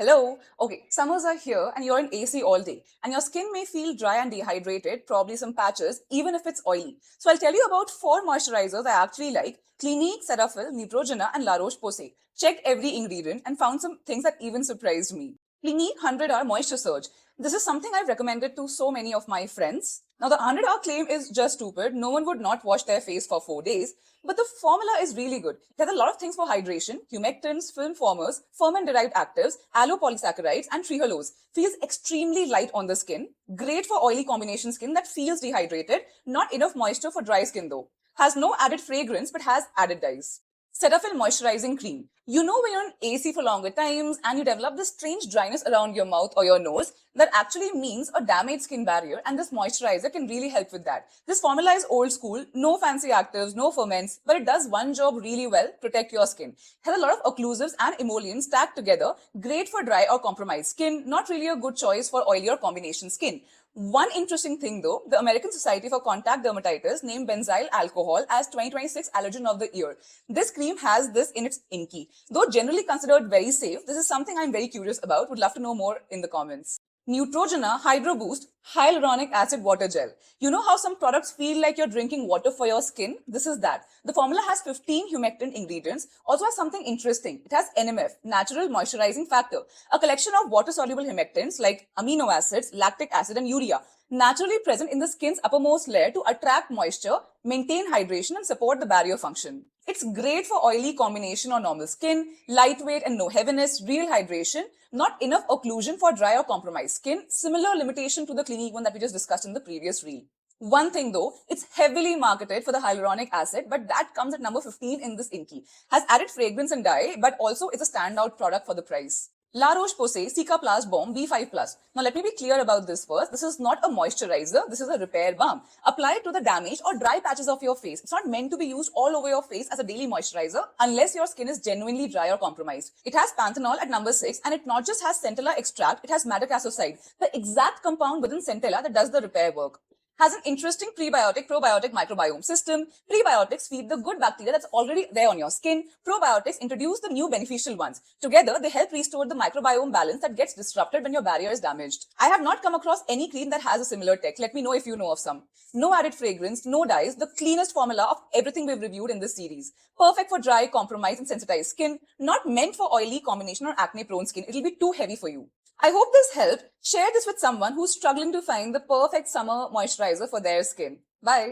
Hello. Okay, summers are here and you're in AC all day, and your skin may feel dry and dehydrated, probably some patches, even if it's oily. So I'll tell you about four moisturizers I actually like: Clinique, Cetaphil, Neutrogena, and La Roche-Posay. Checked every ingredient and found some things that even surprised me. Clinique 100-hour moisture surge. This is something I've recommended to so many of my friends. Now, the 100-hour claim is just stupid. No one would not wash their face for 4 days. But the formula is really good. It has a lot of things for hydration: humectants, film formers, ferment-derived actives, allopolysaccharides, and trehalose. Feels extremely light on the skin. Great for oily combination skin that feels dehydrated. Not enough moisture for dry skin though. Has no added fragrance but has added dyes. Cetaphil moisturizing cream. You know when you're in AC for longer times and you develop this strange dryness around your mouth or your nose, that actually means a damaged skin barrier, and this moisturizer can really help with that. This formula is old school, no fancy actives, no ferments, but it does one job really well: protect your skin. It has a lot of occlusives and emollients stacked together, great for dry or compromised skin, not really a good choice for oily or combination skin. One interesting thing though, the American Society for Contact Dermatitis named benzyl alcohol as 2026 allergen of the year. This cream has this in its inky. Though generally considered very safe, this is something I'm very curious about. Would love to know more in the comments. Neutrogena Hydro Boost Hyaluronic Acid Water Gel. You know how some products feel like you're drinking water for your skin? This is that. The formula has 15 humectant ingredients. Also has something interesting. It has NMF, Natural Moisturizing Factor, a collection of water-soluble humectants like amino acids, lactic acid, and urea, naturally present in the skin's uppermost layer to attract moisture, maintain hydration, and support the barrier function. It's great for oily combination or normal skin, lightweight and no heaviness, real hydration, not enough occlusion for dry or compromised skin, similar limitation to the Clinique one that we just discussed in the previous reel. One thing though, it's heavily marketed for the hyaluronic acid, but that comes at number 15 in this inky. Has added fragrance and dye, but also it's a standout product for the price. La Roche-Posay Cicaplast Balm V5 Plus. Now let me be clear about this first. This is not a moisturizer. This is a repair balm. Apply it to the damaged or dry patches of your face. It's not meant to be used all over your face as a daily moisturizer unless your skin is genuinely dry or compromised. It has panthenol at number 6, and it not just has centella extract, it has madecassoside, the exact compound within centella that does the repair work. Has an interesting prebiotic probiotic microbiome system. Prebiotics feed the good bacteria that's already there on your skin. Probiotics introduce the new beneficial ones. Together, they help restore the microbiome balance that gets disrupted when your barrier is damaged. I have not come across any cream that has a similar tech. Let me know if you know of some. No added fragrance, no dyes, the cleanest formula of everything we've reviewed in this series. Perfect for dry, compromised, and sensitized skin. Not meant for oily, combination, or acne-prone skin. It'll be too heavy for you. I hope this helped. Share this with someone who's struggling to find the perfect summer moisturizer for their skin. Bye.